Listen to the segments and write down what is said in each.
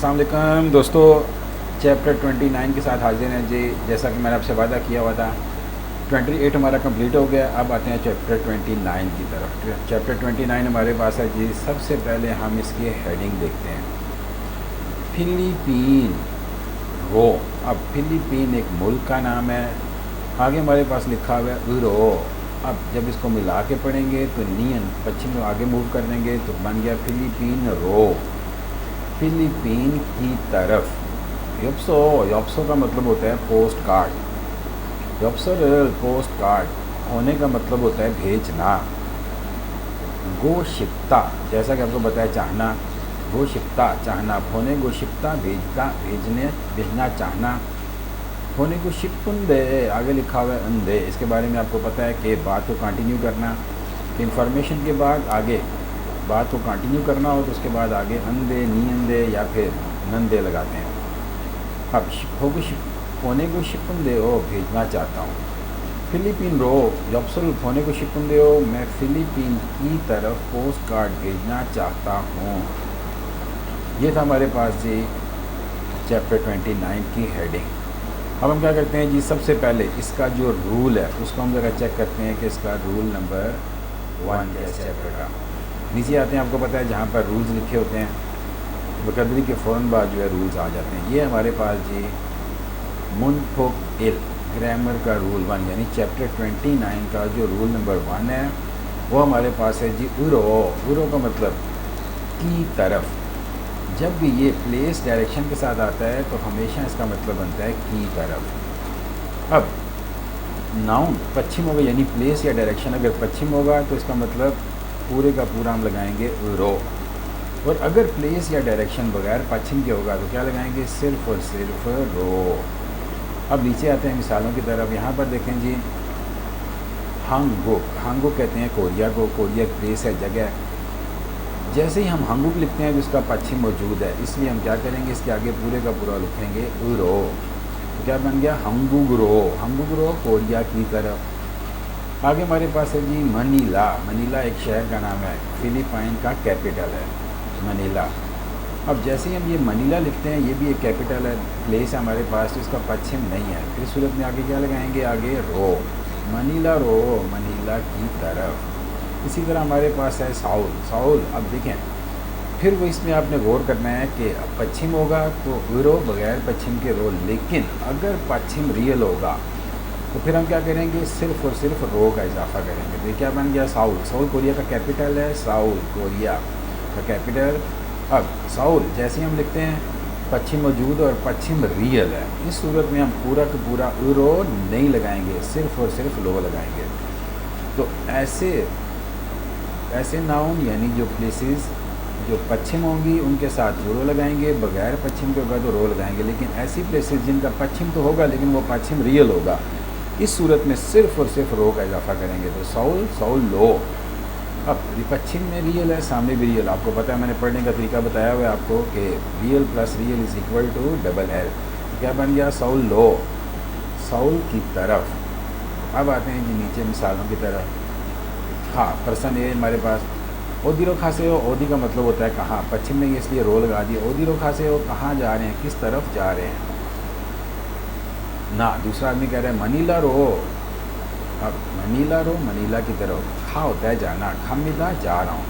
अस्सलाम वालेकुम दोस्तों, चैप्टर 29 के साथ हाजिर हैं जी। जैसा कि मैंने आपसे वादा किया हुआ था, 28 हमारा कंप्लीट हो गया। अब आते हैं चैप्टर 29 की तरफ। चैप्टर 29 हमारे पास है जी। सबसे पहले हम इसकी हेडिंग देखते हैं, फिलीपीन रो। अब फिलीपीन एक मुल्क का नाम है। आगे हमारे पास लिखा हुआ है रो। अब जब इसको मिला के पढ़ेंगे तो नियन पश्चिम में आगे मूव कर देंगे तो बन गया फिलीपीन रो, फिलीपीन की तरफ। योप्सो, योप्सो का मतलब होता है पोस्ट कार्ड। योप्सोरल पोस्ट कार्ड होने का मतलब होता है भेजना। गोशिप्ता, जैसा कि आपको बताया चाहना, गोशिप्ता चाहना। होने गोशिप्ता भेजना, भेजने भेजना चाहना। होने को शिपुंदे आगे लिखा हुआ है अंधे। इसके बारे में आपको पता है कि बात को कंटिन्यू करना, इंफॉर्मेशन के बाद आगे बात को कंटिन्यू करना हो तो उसके बाद आगे अंधे, नींदे या फिर नंदे लगाते हैं। अब होने को शिपुंदे हो भेजना चाहता हूँ। फिलीपीन रो यप्सुल होने को शिपुंदे हो, मैं फिलीपीन की तरफ पोस्ट कार्ड भेजना चाहता हूँ। ये था हमारे पास जी चैप्टर 29 की हेडिंग। अब हम क्या करते हैं जी, सबसे पहले इसका जो रूल है उसको हम ज़रा चेक करते हैं कि इसका रूल नंबर 1 है चैप्टर का। नीचे आते हैं, आपको पता है जहाँ पर रूल्स लिखे होते हैं वोकैबुलरी के फ़ौरन बाद जो है रूल्स आ जाते हैं। ये हमारे पास जी मुनफोक इल ग्रामर का रूल 1 यानी चैप्टर 29 का जो रूल नंबर 1 है वो हमारे पास है जी उरो। उरो का मतलब की तरफ। जब भी ये प्लेस डायरेक्शन के साथ आता है तो हमेशा इसका मतलब बनता है की तरफ। अब नाउन पश्चिम होगा यानी प्लेस या डायरेक्शन अगर पश्चिम होगा तो इसका मतलब पूरे का पूरा हम लगाएंगे रो, और अगर प्लेस या डायरेक्शन बगैर पश्चिम के होगा तो क्या लगाएंगे, सिर्फ और सिर्फ रो। अब नीचे आते हैं मिसालों की तरफ। यहाँ पर देखें जी, हांगुक, हांगुक कहते हैं कोरिया को। कोरिया एक प्लेस है, जगह। जैसे ही हम हांगुक लिखते हैं तो इसका पश्चिम मौजूद है, इसलिए हम क्या करेंगे, इसके आगे पूरे का पूरा लिखेंगे रो। तो क्या बन गया, हंगुगरो। हंगुगरो कोरिया की तरफ। आगे हमारे पास है जी मनीला। मनीला एक शहर का नाम है, फिलीपाइन का कैपिटल है मनीला। अब जैसे ही हम ये मनीला लिखते हैं, ये भी एक कैपिटल है, प्लेस है हमारे पास, तो इसका पश्चिम नहीं है। फिर सूरत में आगे क्या लगाएंगे, आगे रो, मनीला रो, मनीला की तरफ। इसी तरह हमारे पास है साउल। साउल, अब देखें फिर वो इसमें आपने गौर करना है कि पश्चिम होगा तो रो बगैर पश्चिम के रो, लेकिन अगर पश्चिम रियल होगा तो फिर हम क्या करेंगे, सिर्फ और सिर्फ रो का इजाफा करेंगे। तो क्या बन गया, साउल। साउल कोरिया का कैपिटल है, साउल कोरिया का कैपिटल। अब साउल जैसे ही हम लिखते हैं पश्चिम मौजूद और पश्चिम रियल है, इस सूरत में हम पूरा का पूरा रो नहीं लगाएंगे, सिर्फ और सिर्फ लो लगाएंगे। तो ऐसे नाउन यानी जो प्लेसेस जो पश्चिम होंगी उनके साथ रो लगाएंगे, बगैर पश्चिम के होगा तो रो लगाएंगे। लेकिन ऐसी प्लेसेस जिनका पश्चिम तो होगा लेकिन वो पश्चिम रियल होगा, इस सूरत में सिर्फ और सिर्फ रो का इजाफा करेंगे। तो साउल, साउल लो। अब पश्चिम में रियल है, सामने भी रियल। आपको पता है, मैंने पढ़ने का तरीका बताया हुआ है आपको कि real plus real is equal to double L. तो क्या बन गया, साउल लो, साउल की तरफ। अब आते हैं जी नीचे मिसालों की तरफ। हाँ, पर्सन ए हमारे पास ओदिरो खासे हो। ओदी का मतलब होता है कहाँ, पश्चिम में इसलिए रो लगा दिया। ओदिरो खासे हो, कहाँ जा रहे हैं, किस तरफ जा रहे हैं ना। दूसरा आदमी कह रहा है मनीला रो। अब मनीला रो, मनीला की तरफ। खा होता है जाना, खमीदा जा रहा हूँ।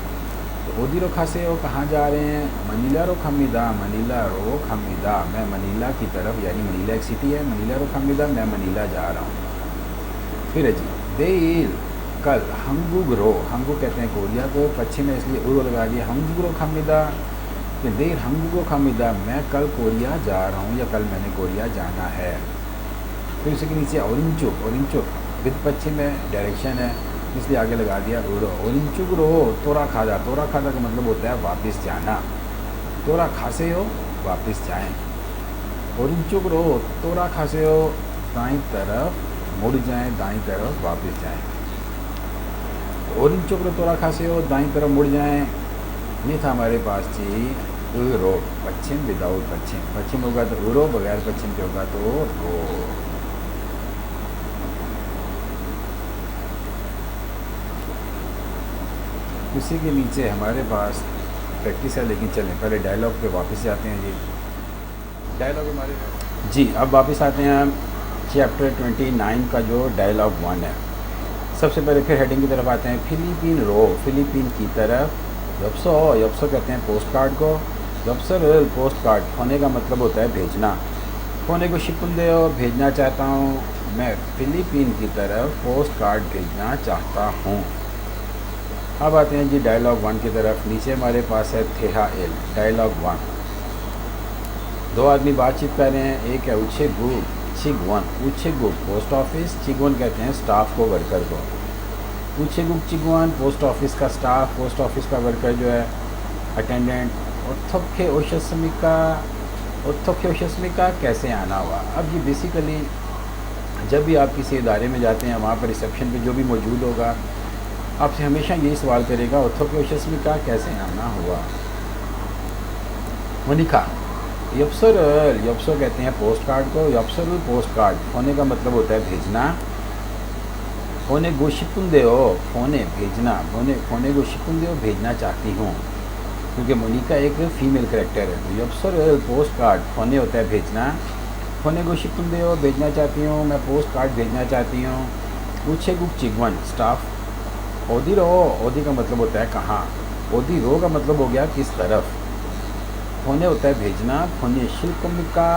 तो ओदिरो खासे हो, कहाँ जा रहे हैं, मनीला रो खमीदा, मनीला रो खमीदा, मैं मनीला की तरफ, यानी मनीला एक सिटी है, मनीला रो खमीदा, मैं मनीला जा रहा हूँ। फिर है जी देल, कल, हंगुगरो। हंगु कहते हैं कोरिया को, पश्चिम में इसलिए उरो लगा दिया, हंगुगरो खमीदा। फिर देर हंगुगो खमीदा, मैं कल कोरिया जा रहा हूँ या कल मैंने कोरिया जाना है। फिर उसके नीचे ओरिंचुक, ओरिंचुक विद पश्चिम है, डायरेक्शन है, इसलिए आगे लगा दिया उरो। ओरिंचुक रो, तोरा खादा। तोरा खादा का मतलब होता है वापस जाना। तोरा खासे हो, वापस जाएं। ओरिंचुक रो, तोरा खासे हो, दाईं तरफ मुड़ जाएं, दाईं तरफ वापस जाएं। ओरिंचुक रो, तोरा खासे हो, दाईं तरफ मुड़ जाएं। ये था हमारे पास जी रो, पश्चिम विदाउट पश्चिम। पश्चिम होगा तो उरो, बगैर पश्चिम के होगा तो रो। उसी के नीचे हमारे पास प्रैक्टिस है, लेकिन चलें पहले डायलॉग पे वापस जाते हैं जी। डायलॉग हमारे जी। अब वापस आते हैं हम चैप्टर 29 का जो डायलॉग 1 है। सबसे पहले फिर हेडिंग की तरफ आते हैं। फिलीपीन रो, फिलीपीन की तरफ। यप्सो, यप्सो कहते हैं पोस्ट कार्ड को। यप्सर पोस्ट कार्ड, होने का मतलब होता है भेजना। होने को शिपुंदे हो, भेजना चाहता हूँ। मैं फिलीपीन की तरफ पोस्ट कार्ड भेजना चाहता हूँ। अब आते हैं जी डायलॉग 1 की तरफ। नीचे हमारे पास है थेहा एल। डायलॉग 1। दो आदमी बातचीत कर रहे हैं। एक है उछेगु चिगवन। उछेगु पोस्ट ऑफिस, चिगवन कहते हैं स्टाफ को, वर्कर को। उछेगु चिगवन पोस्ट ऑफिस का स्टाफ, पोस्ट ऑफिस का वर्कर जो है, अटेंडेंट। ओथोखे ओशस्मिका, ओथोखे ओशस्मिका कैसे आना हुआ। अब ये बेसिकली जब भी आप किसी इदारे में जाते हैं, वहाँ पर रिसेप्शन पे जो भी मौजूद होगा आपसे हमेशा यही सवाल करेगा, ओथोखे ओशस्मिका कैसे आना हुआ। मोनिका, यप्सर, यप्सो कहते हैं पोस्ट कार्ड को। यप्सर पोस्ट कार्ड, होने का मतलब होता है भेजना। होने गोशिपुंदे हो, होने भेजना, होने गोशिपुंदे हो भेजना चाहती हूँ, क्योंकि मोनिका एक फीमेल करेक्टर है। तो यप्सर पोस्ट कार्ड, होने होता है भेजना। होने गोशिपुंदे हो भेजना चाहती हूँ, मैं पोस्ट कार्ड भेजना चाहती हूँ। उछेगुक चिगवन स्टाफ। ओदी रो, ओदी का मतलब होता है कहाँ। ओदी रो का मतलब हो गया किस तरफ। होने होता है भेजना। होने शिल्पमिका,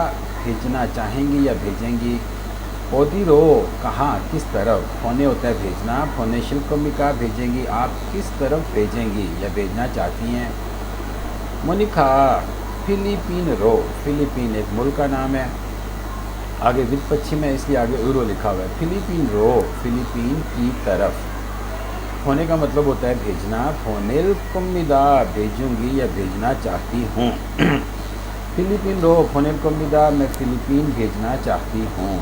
भेजना चाहेंगी या भेजेंगी। ओदी रो कहाँ, किस तरफ। होने होता है भेजना। होने शिल्पमिका, भेजेंगी, आप किस तरफ भेजेंगी या भेजना चाहती हैं। मोनिका, फिलीपीन रो, फिलीपीन एक मुल्क का नाम है। आगे विद पश्चिम है, इसलिए आगे यूरो लिखा हुआ है। फिलीपीन रो, फिलीपीन की तरफ। होने का मतलब होता है भेजना। फोनेल कमिदा, भेजूंगी या भेजना चाहती हूँ। फिलीपीन रो, फोनेल कमिदा, मैं फिलीपीन भेजना चाहती हूँ।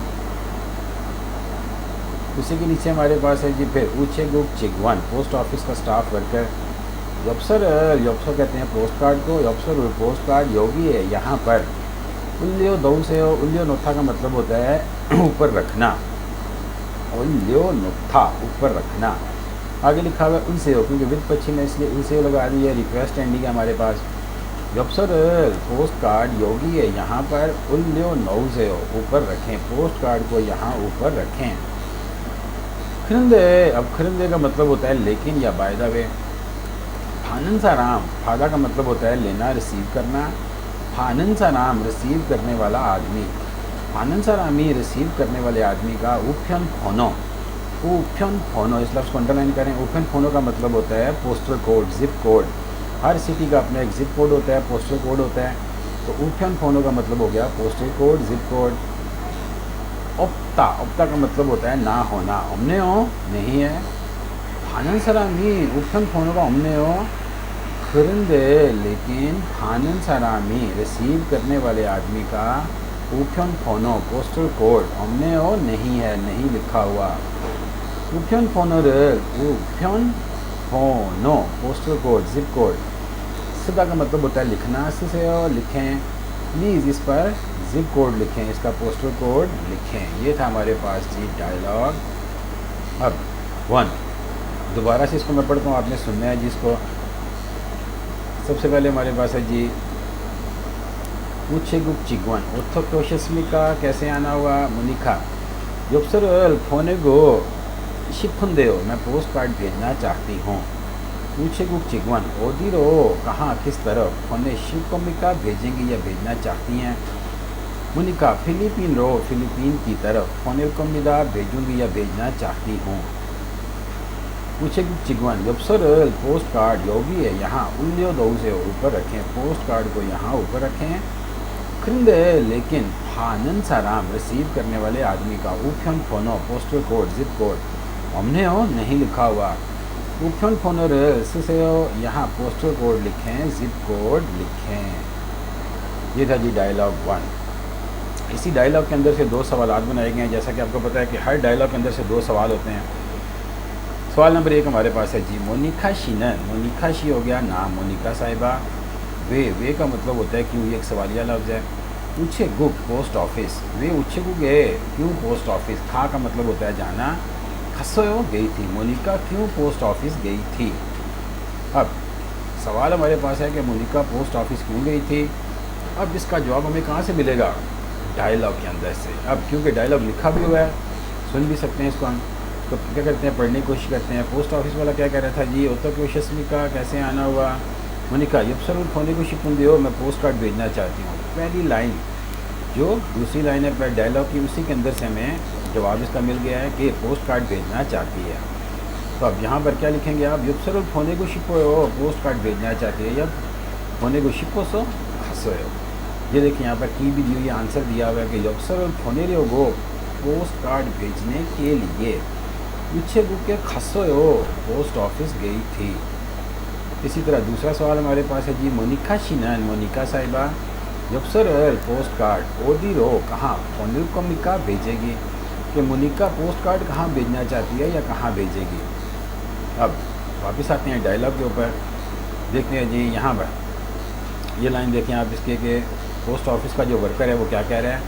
उसी के नीचे हमारे पास है जी फिर उछेगुक चिगवन, पोस्ट ऑफिस का स्टाफ वर्कर। यप्सर, यप्सो कहते हैं पोस्ट कार्ड को। यप्सर पोस्ट कार्ड, योगी है यहाँ पर। उल्लियो दो से हो, उल्लियो नोथा का मतलब होता है ऊपर रखना। उल्लियो नोथा, ऊपर रखना। आगे लिखा हुआ है उनसे हो, क्योंकि विद पश्चिम है इसलिए उनसे हो लगा दी है। रिक्वेस्ट एंडिंग है हमारे पास। यप्सर पोस्ट कार्ड, योगी है यहाँ पर। उल्लियो नौ से हो, ऊपर रखें, पोस्ट कार्ड को यहाँ ऊपर रखें। खरिंदे, अब खरिंदे का मतलब होता है लेकिन या बाय द वे। फाननसाराम, फादा का मतलब होता है लेना, रिसीव करना। फाननसाराम, रिसीव करने वाला आदमी। फाननसारामी, रिसीव करने वाले आदमी का उफ्यन फोनो। उफ्यन फोनो, इस लफ्ज़ को अंडरलाइन करें। उफ्यन फोनो का मतलब होता है पोस्टल कोड, जिप कोड। हर सिटी का अपना एक जिप कोड होता है, पोस्टल कोड होता है। तो उफ्यन फोनो का मतलब हो गया पोस्टल कोड, जिप कोड। ओप्ता, ओप्ता का मतलब होता है ना होना। हमने हो, नहीं है। फाननसारामी, उफ्यन फोनो का हमने हो। खरिंदे, लेकिन फाननसारामी, रिसीव करने वाले आदमी का उफ्यन फोनो, पोस्टल कोड, हमने हो, नहीं है, नहीं लिखा हुआ। उफ्यन फोनो रे, उफ्यन फोनो, पोस्टल कोड, जिप कोड। सीधा का मतलब होता है लिखना, से हो लिखें। प्लीज़ इस पर जिप कोड लिखें, इसका पोस्टल कोड लिखें। ये था हमारे पास जी डायलॉग। अब 1 दोबारा से इसको मैं पढ़ता हूँ, आपने सुनना है जिसको। सबसे पहले हमारे पास है जी उछेगुक चिगवन, ओथोकोशस्मिका कैसे आना हुआ। मोनिका, यप्सर फोने गो शिफुंदे हो, मैं पोस्ट कार्ड भेजना चाहती हूँ। उछेगुक चिगवन, ओदिरो कहाँ, किस तरफ। फोने शिकोमिका, भेजेंगी या भेजना चाहती हैं। मोनिका, फिलीपीन रो, फिलीपीन की तरफ। फोने कोमिदा, भेजूंगी या भेजना चाहती हूँ। उछेगुक चिगवन, यप्सर पोस्ट कार्ड, योगी है यहाँ। उल्लियो दो से ऊपर रखें, पोस्ट कार्ड को यहाँ ऊपर रखें। खरिंदे, लेकिन फाननसाराम, रिसीव करने वाले आदमी का उफ्यन फोनो, पोस्टल कोड, जिप कोड, हमने हो, नहीं लिखा हुआ। उफ्यन फोनो से हो, यहाँ पोस्टल कोड लिखें, जिप कोड लिखें। ये था जी डायलॉग 1। इसी डायलॉग के अंदर से 2 सवाल बनाए गए हैं। जैसा कि आपको पता है कि हर डायलॉग के अंदर से 2 सवाल होते हैं। सवाल नंबर 1 हमारे पास है जी मोनिका शीनन। मोनिका शी हो गया नाम, मोनिका साहिबा। वे का मतलब होता है क्यों, ये एक सवालिया लफ्ज़ है। उछेगुक पोस्ट ऑफिस, वे उछेगुक गए, क्यों पोस्ट ऑफिस। खा का मतलब होता है जाना। खसोयो गई थी, मोनिका क्यों पोस्ट ऑफिस गई थी। अब सवाल हमारे पास है कि मोनिका पोस्ट ऑफिस क्यों गई थी। अब इसका जवाब हमें कहाँ से मिलेगा? डायलॉग के अंदर से। अब क्योंकि डायलॉग लिखा भी हुआ है, सुन भी सकते हैं इसको हम, तो क्या करते हैं, पढ़ने की कोशिश करते हैं। पोस्ट ऑफिस वाला क्या कह रहा था जी, ओतो को शस्मिका कैसे आना हुआ, मोनिका यपसरुल फोने को शिपुन दियो, मैं पोस्ट कार्ड भेजना चाहती हूँ। पहली लाइन जो दूसरी लाइन है डायलॉग की, उसी के अंदर से हमें जवाब इसका मिल गया है कि पोस्ट कार्ड भेजना चाहती है। तो अब यहाँ पर क्या लिखेंगे आप, यपसरुल फोने को शिपो हो, पोस्ट कार्ड भेजना चाहती है, या फोने को शिपो सो हंसो हो। ये देखिए यहाँ पर की भी दी हुई आंसर दिया हुआ है कि यपसरुल फोने रे गो, पोस्ट कार्ड भेजने के लिए पीछे बुके खसो हो, पोस्ट ऑफिस गई थी। इसी तरह दूसरा सवाल हमारे पास है जी, मोनिका शिनन, मोनिका साहिबा यपसरुल पोस्ट कार्ड ओदी रो कहाँ फोनिल कोमिका भेजेगी, कि मोनिका पोस्ट कार्ड कहाँ भेजना चाहती है या कहाँ भेजेगी। अब वापस आते हैं डायलॉग के ऊपर, देखते हैं जी यहाँ पर ये लाइन देखें आप इसके कि पोस्ट ऑफिस का जो वर्कर है वो क्या कह रहा है,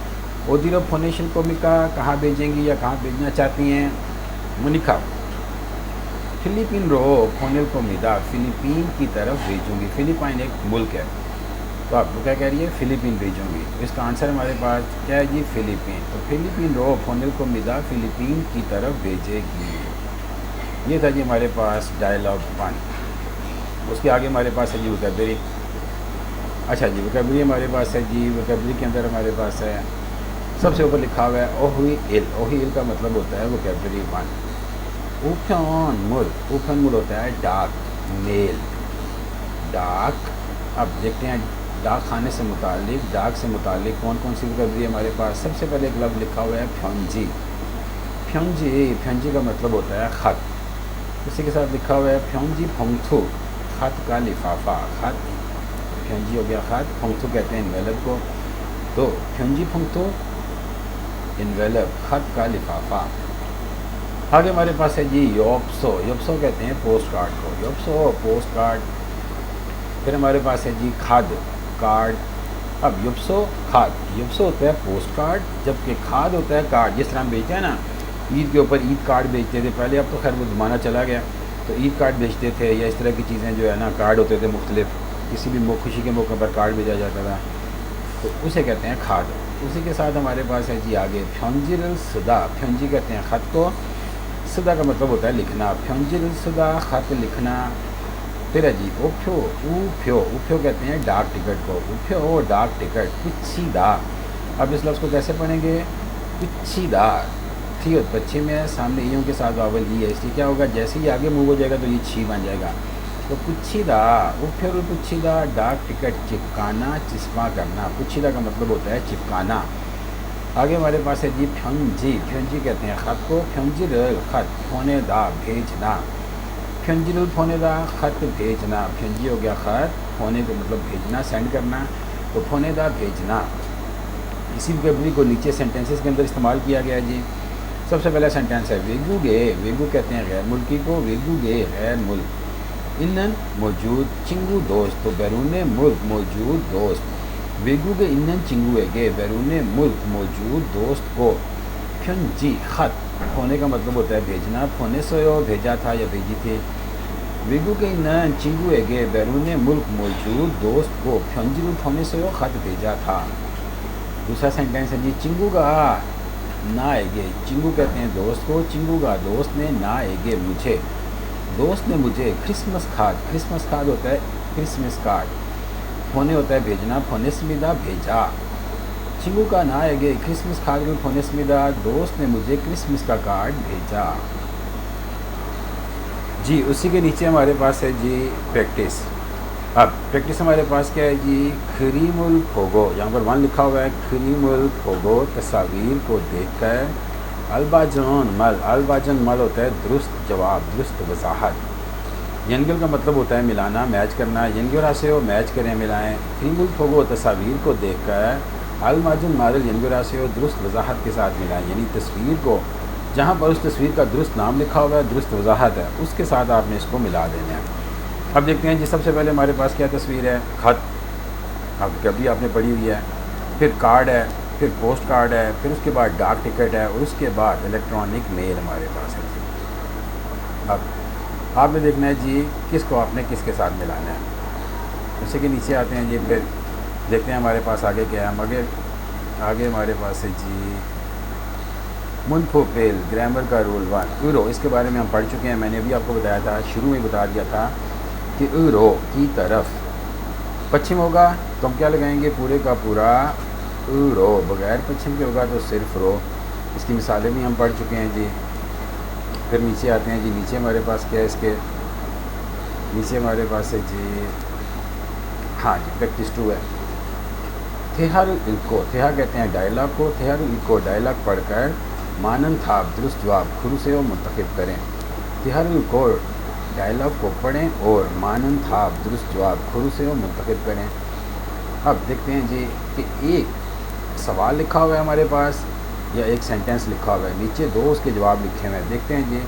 ओदिरो फोनेशन कोमिका कहाँ भेजेंगी या कहाँ भेजना चाहती हैं मोनिका, फिलीपीन रो फोनिल कोमिदा, फिलीपीन की तरफ भेजूंगी। फिलीपाइन एक मुल्क है, तो आप क्या कह रही है, फिलीपीन भेजूंगी। तो इसका आंसर हमारे पास क्या है जी, फिलीपीन। तो फिलीपीन रो फोनिल कोमिदा, फिलीपीन की तरफ भेजेगी। ये था जी हमारे पास डायलॉग 1। उसके आगे हमारे पास है जी वोकैबुलरी। अच्छा जी, वोकैबुलरी हमारे पास है जी, वोकैबुलरी के अंदर हमारे पास है सबसे ऊपर लिखा हुआ है ओहुई इल। ओहुई इल का मतलब होता है वोकैबुलरी 1। ऊफन मुल, ऊफन मुल होता है डाक, मेल, डाक। अब देखते हैं डाक खाने से मुतालिक, डाक से मुतालिक कौन कौन सी वोकैबुलरी हमारे पास। सबसे पहले एक लफ्ज़ लिखा हुआ है फ्योंजी। फ्योंजी, फ्योंजी का मतलब होता है ख़त। इसी के साथ लिखा हुआ है फ्योंजी फोंगथू, ख़त का लिफाफा। ख़त, फ्योंजी हो गया ख़त, फोंगथू कहते हैं इन्वेलप को। तो फ्योंजी फोंगथू इन्वेलप, ख़त का लिफाफा। आगे हमारे पास है जी योप्सो। योप्सो कहते हैं पोस्ट कार्ड को, योप्सो पोस्ट कार्ड। फिर हमारे पास है जी खाद, कार्ड। अब योप्सो खाद, योप्सो होता है पोस्ट कार्ड, जबकि खाद होता है कार्ड। जिस तरह हम बेचते हैं ना, ईद के ऊपर ईद कार्ड बेचते थे पहले, अब तो खैर वो ज़माना चला गया, तो ईद कार्ड बेचते थे, या इस तरह की चीज़ें जो है ना, कार्ड होते थे मुख्तलिफ, किसी भी खुशी के मौके पर कार्ड भेजा जाता था, तो उसे कहते हैं खाद। उसी के साथ हमारे पास है जी आगे फ्योंजिल सुदा। फ्योंजी कहते हैं ख़त को, सुदा का मतलब होता है लिखना। फ्योंजिल सुदा, ख़त लिखना। फिर है जी ओफ्यो, ऊफ्यो, ऊफ्यो कहते हैं डाक टिकट को, ऊफ्यो डाक टिकट। पिच्छीदा, अब इस लफ्ज़ को कैसे पढ़ेंगे, पिच्छीदा। थी और पश्चिम में है, सामने ईयों के साथ वावल ई है, इसलिए क्या होगा, जैसे ही आगे मूव हो जाएगा तो ये छी बन जाएगा। तो पुच्छीदा, उफ्यो पुच्छीदा, डाक टिकट चिपकाना, चिस्पा करना। पुच्छीदा का मतलब होता है चिपकाना। आगे हमारे पास है जी फ्योंजी। फ्योंजी कहते हैं ख़त को, फ्योंजिल ख़त, फोनेदा भेजना। फ्योंजिल फोनेदा, ख़त भेजना। फ्योंजी हो गया ख़त, फोने को मतलब भेजना, सेंड करना, तो फोनेदा भेजना। इसी वोकैबुलरी को नीचे सेंटेंसेस के अंदर इस्तेमाल किया गया है जी। सबसे पहला सेंटेंस है वेगुगे। वेगू कहते हैं गैर मुल्की को, वेगुगे गैर मुल्क। इन्नन मौजूद, चिंगू दोस्त, तो बैरून मुल्क मौजूद दोस्त। वेगुगे इन्नन चिंगुएगे, बैरून मुल्क मौजूद दोस्त को। फ्योंजी ख़त, फोने का मतलब होता है भेजना, फोने से भेजा था या भेजी थी। वेगुगे इन्नन चिंगुएगे, बैरून मुल्क मौजूद दोस्त को। फ्योंजी फोने से ख़त भेजा था। दूसरा सेंटेंस है जी चिंगूगा ना आएगे। चिंगू कहते हैं दोस्त को, चिंगूगा दोस्त ने, ना आएगे मुझे, दोस्त ने मुझे क्रिसमस कार्ड। क्रिसमस कार्ड होता है क्रिसमस कार्ड। फोने होता है भेजना, फोने स्मिदा भेजा। चिंगू का ना आएगे क्रिसमस कार्ड में फोने स्मिदा, दोस्त ने मुझे क्रिसमस का कार्ड भेजा। जी उसी के नीचे हमारे पास है जी प्रैक्टिस। अब प्रैक्टिस हमारे पास क्या है जी, खरीमुल फोगो। यहाँ पर 1 लिखा हुआ है, खरीमुल फोगो, तस्वीर को देखकर। अलबाजन मल, अलबाजन मल होता है दुरुस्त जवाब, दुरुस्त वजाहत। यंगल का मतलब होता है मिलाना, मैच करना। यंगरा से हो मैच करें, मिलाएं। खरीमुल फोगो, तस्वीर को देखकर। अलमाजन मारल यंगरा से हो, दुरुस्त वजाहत के साथ मिलाएं, यानी तस्वीर को जहाँ पर उस तस्वीर का दुरुस्त नाम लिखा हुआ है, दुरुस्त वजाहत है, उसके साथ आपने इसको मिला देना है। अब देखते हैं जी, सबसे पहले हमारे पास क्या तस्वीर है, ख़त। अब कभी आपने पढ़ी हुई है, फिर कार्ड है, फिर पोस्ट कार्ड है, फिर उसके बाद डाक टिकट है, और उसके बाद इलेक्ट्रॉनिक मेल हमारे पास है जी। अब आपने देखना है जी किसको आपने किसके साथ मिलाना है। उसी के नीचे आते हैं जी, फिर देखते हैं हमारे पास आगे क्या है। हम आगे हमारे पास है जी मुनफोपेल ग्रामर का रूल 1 यूरो। इसके बारे में हम पढ़ चुके हैं। मैंने अभी आपको बताया था, शुरू में बता दिया था कि यूरो की तरफ पश्चिम होगा तो हम क्या लगाएंगे, पूरे का पूरा यूरो। बगैर पश्चिम के होगा तो सिर्फ रो। इसकी मिसालें भी हम पढ़ चुके हैं जी। फिर नीचे आते हैं जी। नीचे हमारे पास क्या है, इसके नीचे हमारे पास है जी, हाँ जी, प्रैक्टिस 2 है। थेहारू इल्को, थेहा कहते हैं डायलॉग को, थेहारू इल्को डायलॉग पढ़कर मानन था दुरुस्त जवाब खुरू से वो मुंतखब करें। थेहारू इल्को डायलॉग को पढ़ें और मानन था दुरुस्त जवाब खुरू से वो मुंतखब करें। अब देखते हैं जी कि एक सवाल लिखा हुआ है हमारे पास या एक सेंटेंस लिखा हुआ है, नीचे दो उसके जवाब लिखे हुए हैं। देखते हैं जी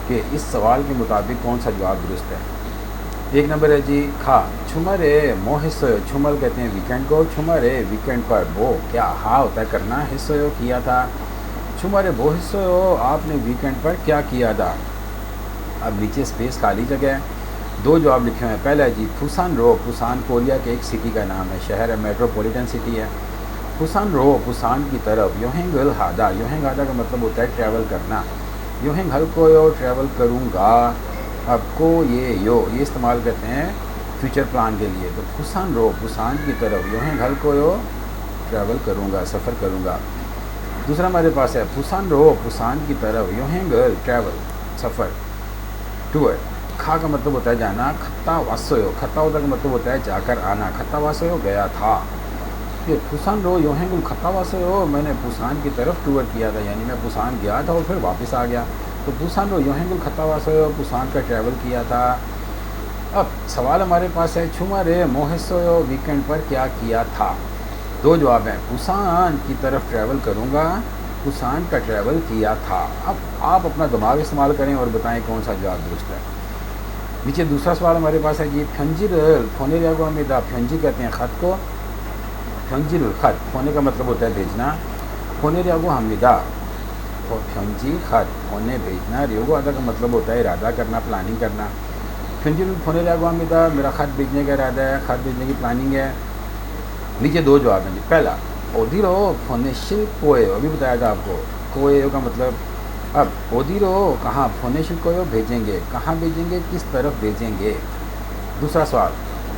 कि इस सवाल के मुताबिक कौन सा जवाब दुरुस्त है। एक नंबर है जी खा, छुमरे मोह हिस्सो, छुमल कहते हैं वीकेंड को, छुमरे वीकेंड पर, वो क्या हा होता है करना, हिस्सो किया था, छुमरे वो हिस्सो आपने वीकेंड पर क्या किया था। अब नीचे स्पेस खाली जगह है, दो जवाब लिखे हुए हैं। पहला है जी फुसान रो, फुसान कोरिया के एक सिटी का नाम है, शहर है, मेट्रोपॉलिटन सिटी है। फुसान रो, फुसान की तरफ, योहेंगल हादा, योहेंग हादा का मतलब होता है ट्रैवल करना, योहेंग हल को यो ट्रैवल करूँगा। अब को ये इस्तेमाल करते हैं फ्यूचर प्लान के लिए। तो फुसान रो, फुसान की तरफ, योहेंग हल को यो ट्रैवल करूँगा, सफ़र करूँगा। दूसरा हमारे पास है फुसान रो, फुसान की तरफ, योहेंग ट्रैवल सफ़र, टूर। खा का मतलब होता है जाना, खत्ता वासयो, खत्ता होता का मतलब होता है जाकर आना, खत्ता वासयो गया था। ये पुसान रो योहेंगुल खत्ता वासयो, मैंने पुसान की तरफ टूर किया था, यानी मैं पुसान गया था और फिर वापस आ गया। तो पुसान रो योहेंगुल खत्ता वासयो, पुसान का ट्रैवल किया था। अब सवाल हमारे पास है छुमारे मोहसयो वीकेंड पर क्या किया था। दो जवाब हैं, पुसान की तरफ ट्रैवल करूँगा, पुसान का ट्रैवल किया था। अब आप अपना दिमाग इस्तेमाल करें और बताएं कौन सा जवाब दुरुस्त है। नीचे दूसरा सवाल हमारे पास है जी फ्यंजिर फोने जागो अमिदा, फ्यंजी कहते हैं ख़त को, फ्यंजिर ख़त फोने का मतलब होता है भेजना, फोने जागो हमिदा, और फ्यंजी ख़त फोने भेजना, रियोगो अदा का मतलब होता है इरादा करना, प्लानिंग करना। फ्यंजिर फोने जागो हमिदा, मेरा ख़त भेजने का इरादा है, ख़त भेजने की प्लानिंग है। नीचे दो जवाब हैं जी। पहला ओदिरो फोनेशिल कोए, अभी बताया था आपको, कोए का मतलब, अब ओदिरो कहाँ, फोनेशिल कोयो भेजेंगे, कहाँ भेजेंगे, किस तरफ भेजेंगे। दूसरा सवाल,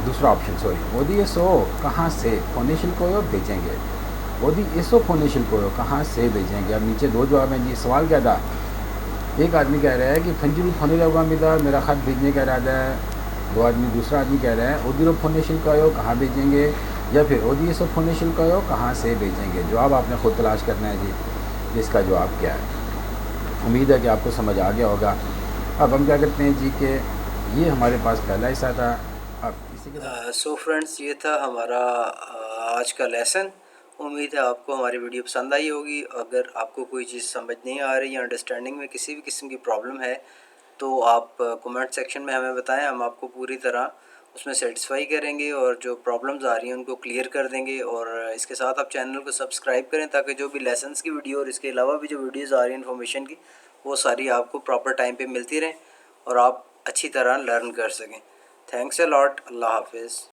दूसरा ऑप्शन सॉरी, ओदी एसो कहाँ से, फोनेशिल कोयो भेजेंगे, ओदी एसो फोनेशिल कोयो कहाँ से भेजेंगे। अब नीचे दो जवाब हैं जी। सवाल क्या था, एक आदमी कह रहा है कि फंजिल फोने जाऊँगा मिदा, मेरा ख़त भेजने का इरादा है। दूसरा आदमी कह रहा है ओदिरो फोनेशिल कोयो कहाँ भेजेंगे, या फिर ओदी एसो फोनेशिल कोयो कहाँ से भेजेंगे। जवाब आपने ख़ुद तलाश करना है जी, इसका जवाब क्या है। उम्मीद है कि आपको समझ आ गया होगा। अब हम क्या करते हैं जी कि ये हमारे पास पहला हिस्सा था। अब इसी के साथ सो फ्रेंड्स, ये था हमारा आज का लेसन। उम्मीद है आपको हमारी वीडियो पसंद आई होगी। अगर आपको कोई चीज़ समझ नहीं आ रही या अंडरस्टैंडिंग में किसी भी किस्म की प्रॉब्लम है तो आप कमेंट सेक्शन में हमें बताएं, हम आपको पूरी तरह उसमें सेटिस्फाई करेंगे और जो प्रॉब्लम्स आ रही हैं उनको क्लियर कर देंगे। और इसके साथ आप चैनल को सब्सक्राइब करें ताकि जो भी लेसन्स की वीडियो और इसके अलावा भी जो वीडियोज़ आ रही हैं इन्फॉर्मेशन की, वो सारी आपको प्रॉपर टाइम पर मिलती रहें और आप अच्छी तरह लर्न कर सकें। Thanks a lot. अल्लाह हाफिज़।